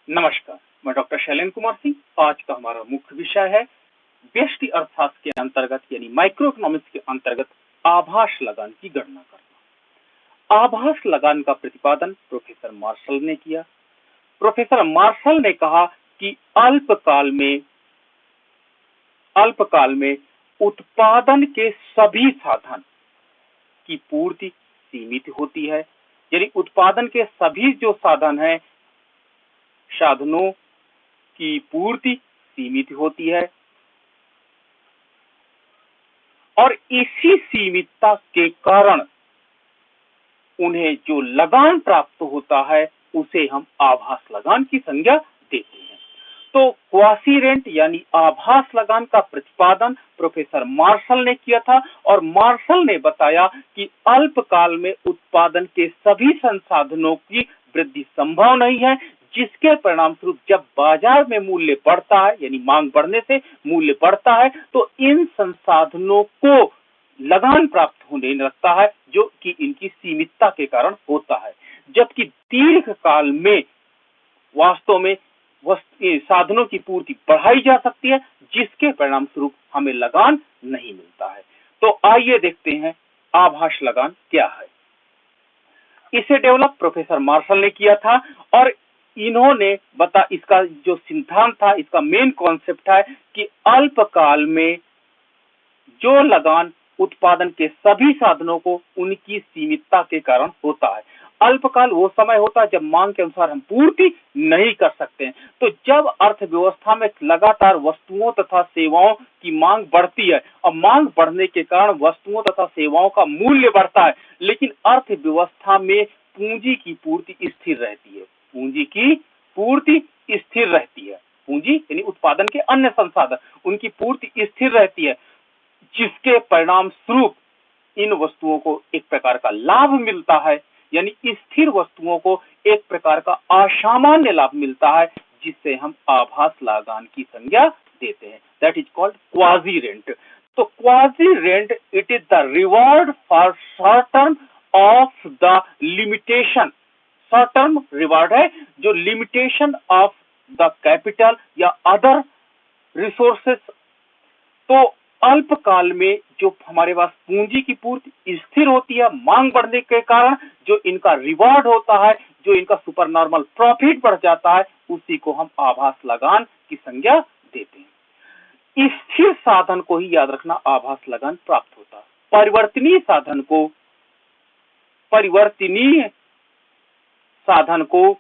नमस्कार, मैं डॉक्टर शैलेंद्र कुमार सिंह। आज का हमारा मुख्य विषय है व्यष्टि अर्थशास्त्र के अंतर्गत यानी माइक्रो इकोनॉमिक्स के अंतर्गत आभास लगान की गणना करना। आभास लगान का प्रतिपादन प्रोफेसर मार्शल ने किया। प्रोफेसर मार्शल ने कहा कि अल्पकाल में उत्पादन के सभी साधन की पूर्ति सीमित होती है, यानी उत्पादन के सभी जो साधन हैं, साधनों की पूर्ति सीमित होती है और इसी सीमितता के कारण उन्हें जो लगान प्राप्त होता है उसे हम आभास लगान की संज्ञा देते हैं। तो क्वासी रेंट यानी आभास लगान का प्रतिपादन प्रोफेसर मार्शल ने किया था और मार्शल ने बताया कि अल्पकाल में उत्पादन के सभी संसाधनों की वृद्धि संभव नहीं है, जिसके परिणाम स्वरूप जब बाजार में मूल्य बढ़ता है यानी मांग बढ़ने से मूल्य बढ़ता है तो इन संसाधनों को लगान प्राप्त होने लगता है, जो कि इनकी सीमितता के कारण होता है। जबकि दीर्घ काल में वास्तव में साधनों की पूर्ति बढ़ाई जा सकती है, जिसके परिणाम स्वरूप हमें लगान नहीं मिलता है। तो आइए देखते हैं आभास लगान क्या है। इसे डेवलप प्रोफेसर मार्शल ने किया था और इन्होंने इसका जो सिद्धांत था, इसका मेन कॉन्सेप्ट है कि अल्पकाल में जो लगान उत्पादन के सभी साधनों को उनकी सीमितता के कारण होता है। अल्पकाल वो समय होता है जब मांग के अनुसार हम पूर्ति नहीं कर सकते हैं। तो जब अर्थव्यवस्था में लगातार वस्तुओं तथा सेवाओं की मांग बढ़ती है और मांग बढ़ने के कारण वस्तुओं तथा सेवाओं का मूल्य बढ़ता है, लेकिन अर्थव्यवस्था में पूंजी की पूर्ति स्थिर रहती है। पूंजी की पूर्ति स्थिर रहती है। पूंजी यानी उत्पादन के अन्य संसाधन, उनकी पूर्ति स्थिर रहती है, जिसके परिणाम स्वरूप इन वस्तुओं को एक प्रकार का लाभ मिलता है, यानी स्थिर वस्तुओं को एक प्रकार का असामान्य लाभ मिलता है, जिससे हम आभास लगान की संज्ञा देते हैं। That is called quasi rent. तो quasi rent it is the reward for short term of the limitation. Short term reward है जो लिमिटेशन ऑफ द कैपिटल या अदर रिसोर्सेस। तो अल्पकाल में जो हमारे पास पूंजी की पूर्ति स्थिर होती है, मांग बढ़ने के कारण जो इनका रिवॉर्ड होता है, जो इनका सुपर नॉर्मल प्रॉफिट बढ़ जाता है, उसी को हम आभास लगान की संज्ञा देते हैं। स्थिर साधन को ही याद रखना आभास लगान प्राप्त होता है। परिवर्तनीय साधन को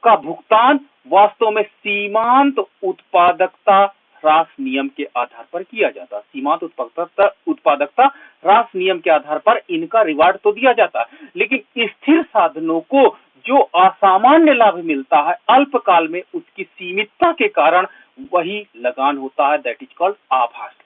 का भुगतान वास्तव में सीमांत उत्पादकता ह्रास नियम के आधार पर किया जाता है। सीमांत उत्पादकता ह्रास नियम के आधार पर इनका रिवार्ड तो दिया जाता है, लेकिन स्थिर साधनों को जो असामान्य लाभ मिलता है अल्पकाल में, उसकी सीमितता के कारण वही लगान होता है। दैट इज कॉल्ड आभास लगान।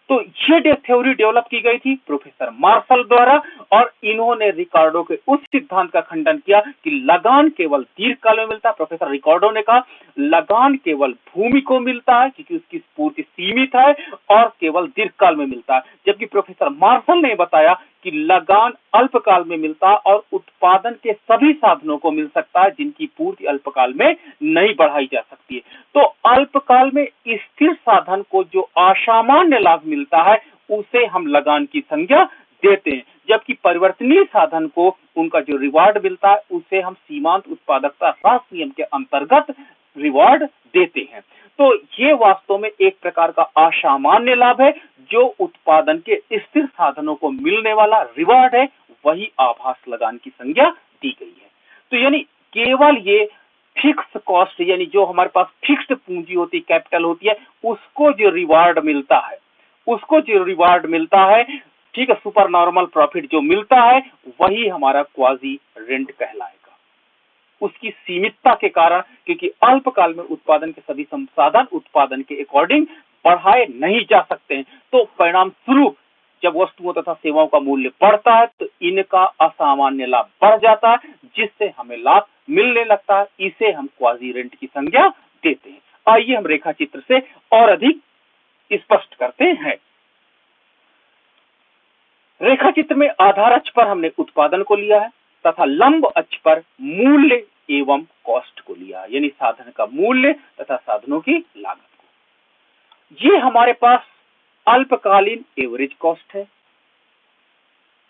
तो ये थ्योरी डेवलप की गई थी प्रोफेसर मार्शल द्वारा और इन्होंने रिकार्डो के उस सिद्धांत का खंडन किया कि लगान केवल दीर्घकाल में मिलता है। प्रोफेसर रिकार्डो ने कहा लगान केवल भूमि को मिलता है क्योंकि उसकी पूर्ति सीमित है और केवल दीर्घकाल में मिलता है, जबकि प्रोफेसर मार्शल ने बताया कि लगान अल्पकाल में मिलता है और उत्पादन के सभी साधनों को मिल सकता है जिनकी पूर्ति अल्पकाल में नहीं बढ़ाई जा सकती है। तो अल्पकाल में स्थिर साधन को जो असामान्य लाभ मिलता है उसे हम लगान की संज्ञा देते हैं, जबकि परिवर्तनीय साधन को उनका जो रिवार्ड मिलता है उसे हम सीमांत उत्पादकता ह्रास नियम के अंतर्गत रिवार्ड देते हैं। तो ये वास्तव में एक प्रकार का असामान्य लाभ है, जो उत्पादन के स्थिर साधनों को मिलने वाला रिवार्ड है, वही आभास लगान की संज्ञा दी गई है। तो यानी केवल ये फिक्स कॉस्ट यानी जो हमारे पास फिक्स्ड पूंजी होती है, कैपिटल होती है, उसको जो रिवार्ड मिलता है, ठीक है, सुपर नॉर्मल प्रॉफिट जो मिलता है, वही हमारा क्वाजी रेंट कहलाएगा। उसकी सीमितता के कारण, क्योंकि अल्पकाल में उत्पादन के सभी संसाधन उत्पादन के अकॉर्डिंग बढ़ाए नहीं जा सकते हैं, तो परिणाम स्वरूप जब वस्तुओं तथा सेवाओं का मूल्य बढ़ता है तो इनका असामान्य लाभ बढ़ जाता है, जिससे हमें लाभ मिलने लगता है। इसे हम क्वाजी रेंट की संज्ञा देते हैं। आइए हम रेखा चित्र से और अधिक स्पष्ट करते हैं। रेखा चित्र में आधार अक्ष पर हमने उत्पादन को लिया है तथा लंब अक्ष पर मूल्य एवं कॉस्ट को लिया, यानी साधन का मूल्य तथा साधनों की लागत को। ये हमारे पास अल्पकालीन एवरेज कॉस्ट है।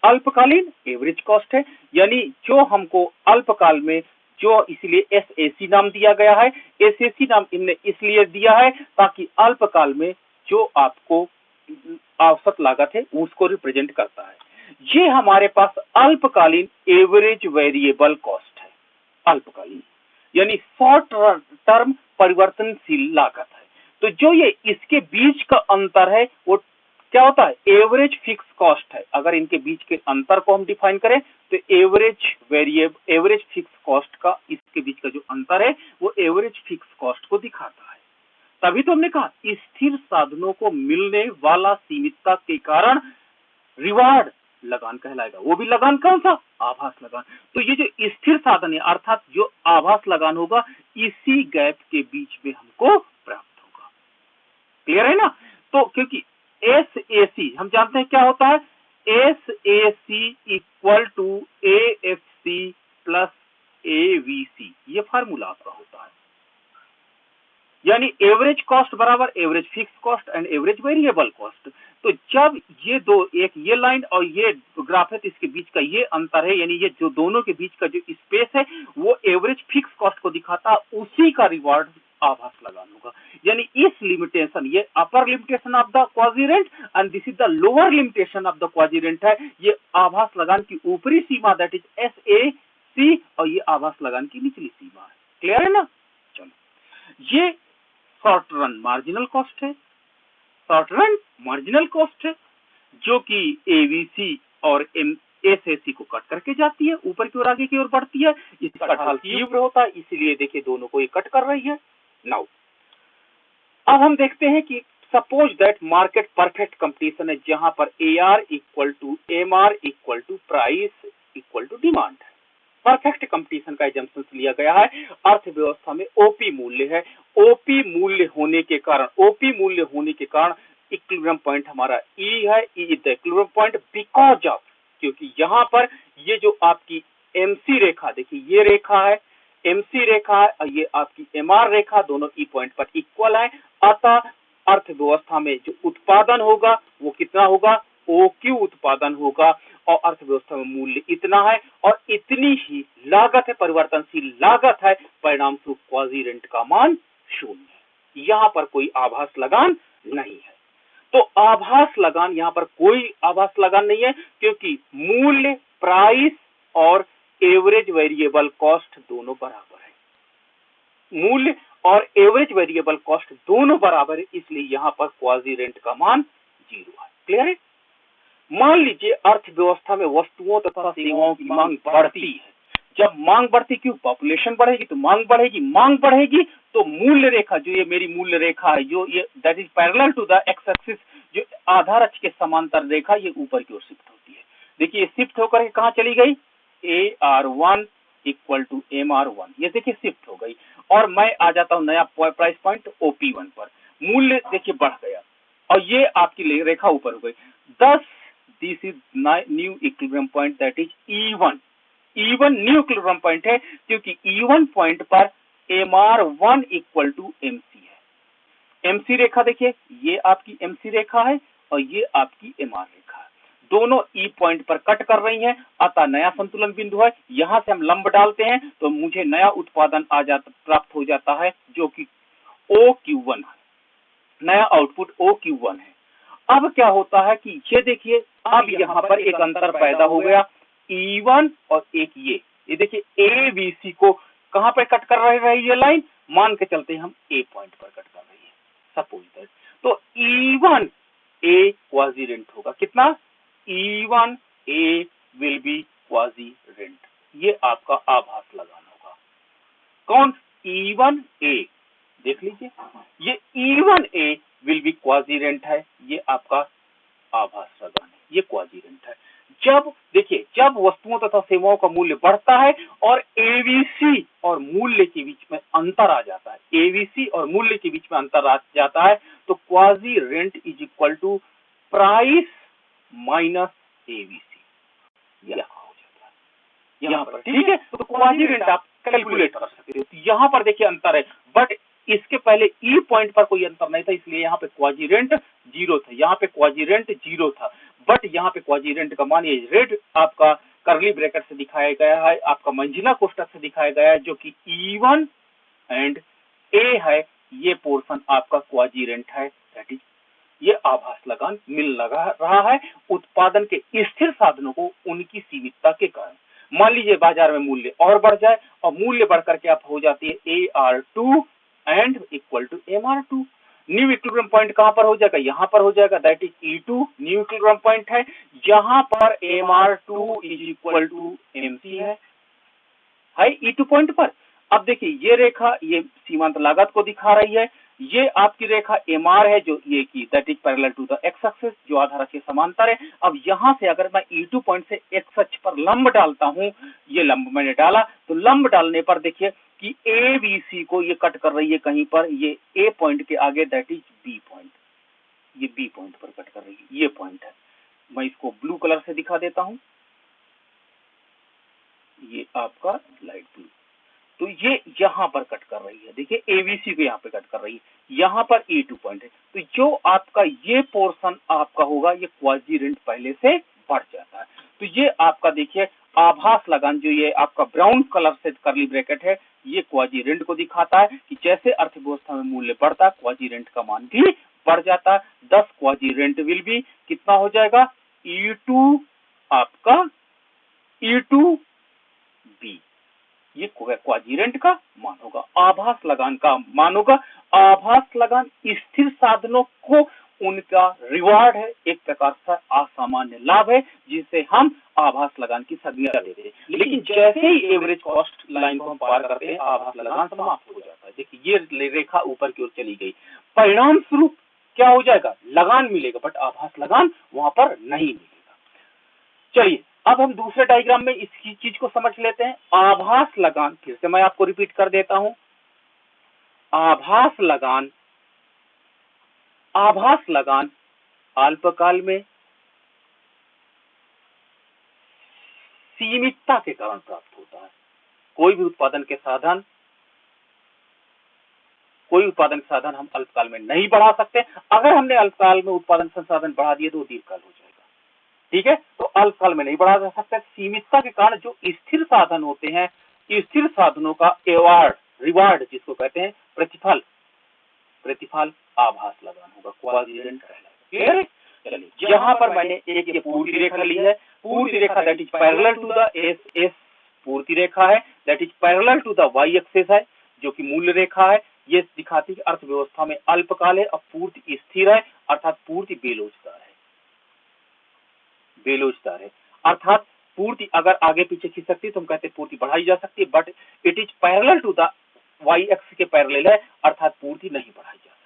अल्पकालीन एवरेज कॉस्ट है, यानी जो हमको अल्पकाल में जो, इसलिए एसएसी नाम दिया गया है। एसएसी नाम इनने इसलिए दिया है ताकि अल्पकाल में जो आपको औसत लागत है उसको रिप्रेजेंट करता है। ये हमारे पास अल्पकालीन एवरेज वेरिएबल कॉस्ट है। अल्पकालीन यानी शॉर्ट टर्म परिवर्तनशील लागत है। तो जो ये इसके बीच का अंतर है वो क्या होता है? एवरेज फिक्स कॉस्ट है। अगर इनके बीच के अंतर को हम डिफाइन करें तो एवरेज फिक्स कॉस्ट का इसके बीच का जो अंतर है वो एवरेज फिक्स कॉस्ट को दिखाता है। तभी तो हमने कहा स्थिर साधनों को मिलने वाला सीमितता के कारण रिवार्ड लगान कहलाएगा। वो भी लगान कौन सा? आभास लगान। तो ये जो स्थिर साधन है अर्थात जो आभास लगान होगा, इसी गैप के बीच में हमको प्राप्त होगा। क्लियर है ना? तो क्योंकि एसएसी हम जानते हैं क्या होता है, SAC equal to AFC plus AVC, ये फार्मूला आपका होता है। यानी एवरेज कॉस्ट बराबर average fix cost and average variable cost. तो जब ये दो, एक ये लाइन और ये ग्राफ है, तो इसके बीच का ये अंतर है, यानी ये जो दोनों के बीच का जो स्पेस है वो एवरेज फिक्स कॉस्ट को दिखाता है, उसी का रिवार्ड आभास लगान होगा। यानी इस लिमिटेशन, ये upper limitation of the quadrant and this is the lower limitation of the quadrant है। ये आभास लगान की ऊपरी सीमा दैट इज एसएसी और ये आभास लगान की निचली सीमा है। क्लियर है ना? चलो, ये शॉर्ट रन मार्जिनल कॉस्ट है। शॉर्ट रन मार्जिनल कॉस्ट है जो कि एवीसी और एसएसी को कट करके जाती है, ऊपर की ओर आगे की ओर बढ़ती है। इसका ढाल तीव्र होता है, इसीलिए देखिए दोनों को ये कट कर रही है। नाउ अब हम देखते हैं कि suppose that market perfect competition है, जहां पर AR equal to MR equal to price equal to demand है। परफेक्ट कंपटीशन का एजम्पशन लिया गया है। अर्थव्यवस्था में ओपी मूल्य है। ओपी मूल्य होने के कारण इक्विलिब्रियम पॉइंट हमारा ई है। E is the equilibrium point because of, क्योंकि यहाँ पर ये जो आपकी एमसी रेखा, देखिए ये रेखा है, एमसी रेखा है और ये आपकी एमआर रेखा, दोनों ई पॉइंट पर इक्वल है। अतः अर्थव्यवस्था में जो उत्पादन होगा वो कितना होगा? OQ उत्पादन होगा और अर्थव्यवस्था में मूल्य इतना है और इतनी ही लागत है, परिवर्तनशील लागत है, परिणाम स्वरूप क्वाजी रेंट का मान 0 है। यहाँ पर कोई आभास लगान नहीं है। तो आभास लगान, यहाँ पर कोई आभास लगान नहीं है क्योंकि मूल्य, प्राइस और एवरेज वेरिएबल कॉस्ट दोनों बराबर है। मूल्य और एवरेज वेरिएबल कॉस्ट दोनों बराबर है, इसलिए यहाँ पर क्वाजी रेंट का मान 0 है। क्लियर है? मान लीजिए अर्थव्यवस्था में वस्तुओं तथा सेवाओं की मांग बढ़ती है। जब मांग बढ़ती, क्यों? पॉपुलेशन बढ़ेगी तो मांग बढ़ेगी, मांग बढ़ेगी तो मूल्य रेखा, जो ये मेरी मूल्य रेखा है, जो ये that is parallel to the X axis, जो आधार अक्ष के समांतर रेखा, ये ऊपर की ओर शिफ्ट होती है। देखिए शिफ्ट होकर के कहां चली गई? AR1 इक्वल टू MR1, ये देखिए शिफ्ट हो गई और मैं आ जाता हूं नया प्राइस पॉइंट OP1 पर। मूल्य देखिए बढ़ गया और ये आपकी रेखा ऊपर हो गई। 10 this is new equilibrium point that is E1। E1 new equilibrium point है क्योंकि E1 पॉइंट पर MR1 इक्वल टू MC है। MC रेखा देखिए, ये आपकी MC रेखा है और ये आपकी MR रेखा है, दोनों E पॉइंट पर कट कर रही हैं, अतः नया संतुलन बिंदु है। यहां से हम लंब डालते हैं तो मुझे नया उत्पादन प्राप्त हो जाता है जो कि OQ1 है, नया आउटपुट OQ1 है। अब क्या होता है कि ये देखिए, अब यहाँ पर एक अंतर पैदा हो गया, E1 और एक ये देखिए ABC को कहां पर कट कर रही है ये लाइन? मान के चलते हैं हम A पॉइंट पर कट कर रही है, सपोज दैट। तो E1A क्वाजी रेंट होगा। कितना? E1A will be quasi rent. ये आपका आभास लगाना होगा। कौन? E1A, देख लीजिए, ये E1A will be quasi rent है, ये आपका आभास लगान है, ये क्वाजी रेंट है। जब देखिए, जब वस्तुओं तथा सेवाओं का मूल्य बढ़ता है और एवीसी और मूल्य के बीच में अंतर आ जाता है, एवीसी और मूल्य के बीच में अंतर आ जाता है, तो quasi rent is equal to price minus AVC, यह हो जाता है यहाँ पर। ठीक है? तो क्वाजी रेंट आप कैलकुलेट यहाँ पर देखिए अंतर है, बट इसके पहले ई पॉइंट पर कोई अंतर नहीं था, इसलिए यहाँ पे क्वाड्रेंट जीरो था, यहाँ पे क्वाड्रेंट जीरो था, बट यहाँ पे क्वाड्रेंट का मान ये रेड आपका करली ब्रैकेट से दिखाया गया है, आपका मंजिला कोष्टक से दिखाया गया है, जो कि E1 एंड ए है, ये पोर्शन आपका क्वाड्रेंट है, दैट इज ये आभास लगान मिल लगा रहा है उत्पादन के स्थिर साधनों को उनकी सीमितता के कारण। मान लीजिए बाजार में मूल्य और बढ़ जाए और मूल्य बढ़ करके आप हो जाती है AR2 and equal to MR2। New equilibrium point कहां पर हो जाएगा, यहां पर हो जाएगा, that is E2 new equilibrium point है, जहां पर MR2 is equal to MC है E2 पॉइंट पर। अब देखिए ये रेखा ये सीमांत लागत को दिखा रही है, ये आपकी रेखा MR है जो ये की that is parallel to the X axis, जो आधार के समांतर है। अब यहां से अगर मैं E2 पॉइंट से एक्स अक्ष पर लंब डालता हूं, ये लंब मैंने डाला, तो लंब डालने पर देखिए कि ABC को ये कट कर रही है कहीं पर, ये A पॉइंट के आगे, दैट इज B पॉइंट, ये B पॉइंट पर कट कर रही है, ये पॉइंट है। मैं इसको ब्लू कलर से दिखा देता हूं, ये आपका लाइट ब्लू, तो ये यहां पर कट कर रही है, देखिए ABC को यहां पे कट कर रही है, यहां पर E2 पॉइंट है, तो जो आपका ये पोर्शन आपका होगा, ये क्वाड्रेंट पहले से बढ़ जाता है। तो ये आपका देखिए आभास लगान, जो ये आपका ब्राउन कलर से करली ब्रैकेट है, ये क्वाड्रेंट को दिखाता है कि जैसे अर्थव्यवस्था में मूल्य बढ़ता है, क्वाड्रेंट का मान भी बढ़ जाता है। 10 क्वाड्रेंट विल भी कितना हो जाएगा, E2 आपका E2B, ये क्वाड्रेंट का मान होगा, आभास लगान का मान होगा। आभास लगान स्थिर साधनों को उनका रिवार्ड है, एक प्रकार का असामान्य लाभ है, जिसे हम आभास लगान की संज्ञा देते हैं। लेकिन जैसे ही एवरेज कॉस्ट लाइन को हम पार करते हैं, आभास लगान समाप्त हो जाता है। देखिए ये रेखा ऊपर की ओर चली गई, परिणाम स्वरूप क्या हो जाएगा, लगान मिलेगा, बट आभास लगान वहां पर नहीं मिलेगा। चलिए अब हम दूसरे डायग्राम में इसकी चीज को समझ लेते हैं। आभास लगान, फिर से मैं आपको रिपीट कर देता हूं, आभास लगान अल्पकाल में सीमितता के कारण प्राप्त होता है। कोई उत्पादन के साधन हम अल्पकाल में नहीं बढ़ा सकते। अगर हमने अल्पकाल में उत्पादन संसाधन बढ़ा दिए तो दीर्घकाल हो जाएगा, ठीक है, तो अल्पकाल में नहीं बढ़ा जा सकता। सीमितता के कारण जो स्थिर साधन होते हैं, स्थिर साधनों का रिवार्ड जिसको कहते हैं प्रतिफल आभास लगान होगा, क्वाड्रेंट कहलाएगा। क्लियर है? चलिए यहाँ पर मैंने एक ये पूर्ति रेखा ली है, पूर्ति रेखा that is parallel to the S पूर्ति रेखा है, that is parallel to the Y axis है, जो कि मूल्य रेखा है। ये दिखाती है अर्थव्यवस्था में अल्पकाल है और पूर्ति स्थिर है, अर्थात पूर्ति बेलोचदार है, अर्थात पूर्ति अगर आगे पीछे खींच सकती है तो हम कहते हैं पूर्ति बढ़ाई जा सकती है, but it is parallel to the Y axis के पैरेलल है, अर्थात पूर्ति नहीं बढ़ाई जा सकती।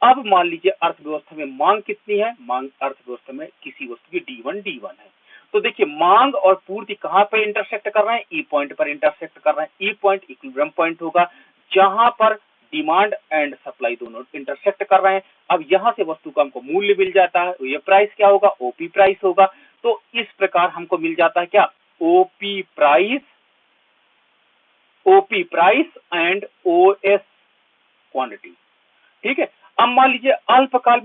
अब मान लीजिए अर्थव्यवस्था में मांग कितनी है, मांग अर्थव्यवस्था में किसी वस्तु की D1 है, तो देखिए मांग और पूर्ति कहां पे इंटरसेक्ट कर रहे हैं, ई पॉइंट पर इंटरसेक्ट कर रहे हैं। ई पॉइंट इक्विलिब्रियम पॉइंट होगा, जहां पर डिमांड एंड सप्लाई दोनों इंटरसेक्ट कर रहे हैं। अब यहां से वस्तु का हमको मूल्य मिल जाता है, ये प्राइस क्या होगा, ओपी प्राइस होगा। तो इस प्रकार हमको मिल जाता है क्या, OP price and OS quantity, ठीक है। अब मान लीजिए अल्पकाल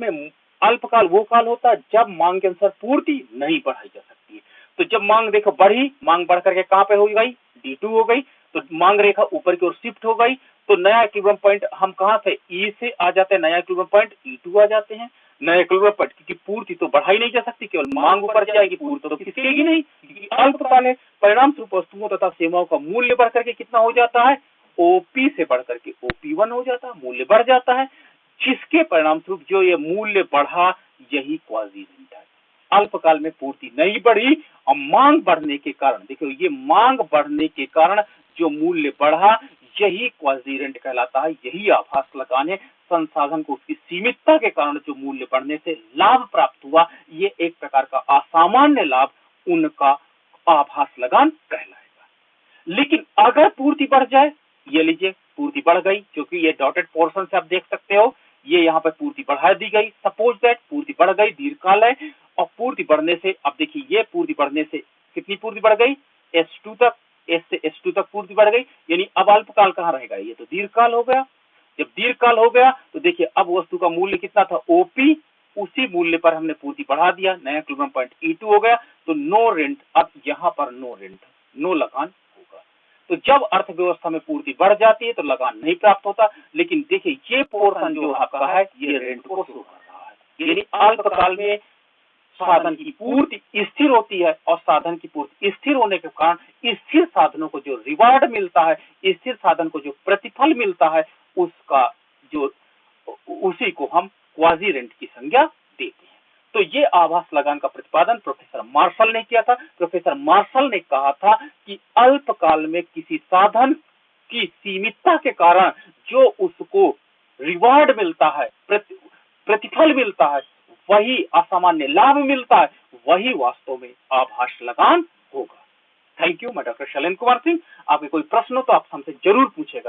वो काल होता है जब मांग के अनुसार पूर्ति नहीं बढ़ाई जा सकती है। तो जब मांग देखो बढ़ी, मांग बढ़ करके कहां पे हो गई, D2 हो गई, तो मांग रेखा ऊपर की ओर शिफ्ट हो गई, तो नया इक्विलिब्रियम पॉइंट हम कहां से E से आ जाते हैं, नया इक्विलिब्रियम पॉइंट E2 आ जाते हैं। नया इक्विलिब्रियम पॉइंट, क्योंकि पूर्ति तो बढ़ाई नहीं जा सकती, केवल मांग ऊपर जाएगी, पूर्ति तो खिसकेगी नहीं, क्योंकि अल्पकाल है। परिणाम स्वरूप वस्तुओं तथा सेवाओं का मूल्य बढ़ करके कितना हो जाता है, ओपी से बढ़ करके OP1 हो जाता है, मूल्य बढ़ जाता है, जिसके परिणाम स्वरूप जो ये मूल्य बढ़ा, यही क्वाड्रेंट है। अल्पकाल में पूर्ति नहीं बढ़ी और मांग बढ़ने के कारण, देखो ये मांग बढ़ने के कारण जो मूल्य बढ़ा, यही क्वाड्रेंट कहलाता है, यही आभास लगान है। संसाधन को उसकी सीमितता के कारण जो मूल्य बढ़ने से लाभ प्राप्त हुआ, ये एक प्रकार का असामान्य लाभ, उनका आभास लगान कहलाएगा। लेकिन अगर पूर्ति बढ़ जाए, ये लीजिए पूर्ति बढ़ गई, क्योंकि ये डॉटेड पोर्शन से आप देख सकते हो, ये यहाँ पर पूर्ति बढ़ा दी गई, सपोज दैट पूर्ति बढ़ गई, दीर्घकाल है, और पूर्ति बढ़ने से अब देखिए ये पूर्ति बढ़ने से कितनी पूर्ति बढ़ गई, S2 तक, S से S2 तक पूर्ति बढ़ गई, यानी अब अल्पकाल कहाँ रहेगा, ये तो दीर्घकाल हो गया। जब दीर्घकाल हो गया तो देखिए अब वस्तु का मूल्य कितना था OP, उसी मूल्य पर हमने पूर्ति बढ़ा दिया, नया इक्विलिब्रियम पॉइंट E2 हो गया, तो नो रेंट, अब यहाँ पर नो रेंट, नो लगान होगा। तो जब अर्थव्यवस्था में पूर्ति बढ़ जाती है तो लगान नहीं प्राप्त होता, लेकिन देखिए ये पोर्शन जो आपका है ये रेंट को शो कर रहा है, यानी अल्पकाल में साधन की पूर्ति स्थिर होती है, और साधन की पूर्ति स्थिर होने के कारण स्थिर साधनों को जो रिवार्ड मिलता है, स्थिर साधन को जो प्रतिफल मिलता है, उसका जो उसी को हम क्वाजी रेंट की संज्ञा देते हैं। तो ये आभास लगान का प्रतिपादन प्रोफेसर मार्शल ने किया था। प्रोफेसर मार्शल ने कहा था कि अल्पकाल में किसी साधन की सीमितता के कारण जो उसको रिवार्ड मिलता है, प्रतिफल मिलता है, वही असामान्य लाभ मिलता है, वही वास्तव में आभास लगान होगा। Thank you. मैं डॉक्टर शैलेंद्र कुमार सिंह। आपके कोई प्रश्न हो तो आप हमसे जरूर पूछें।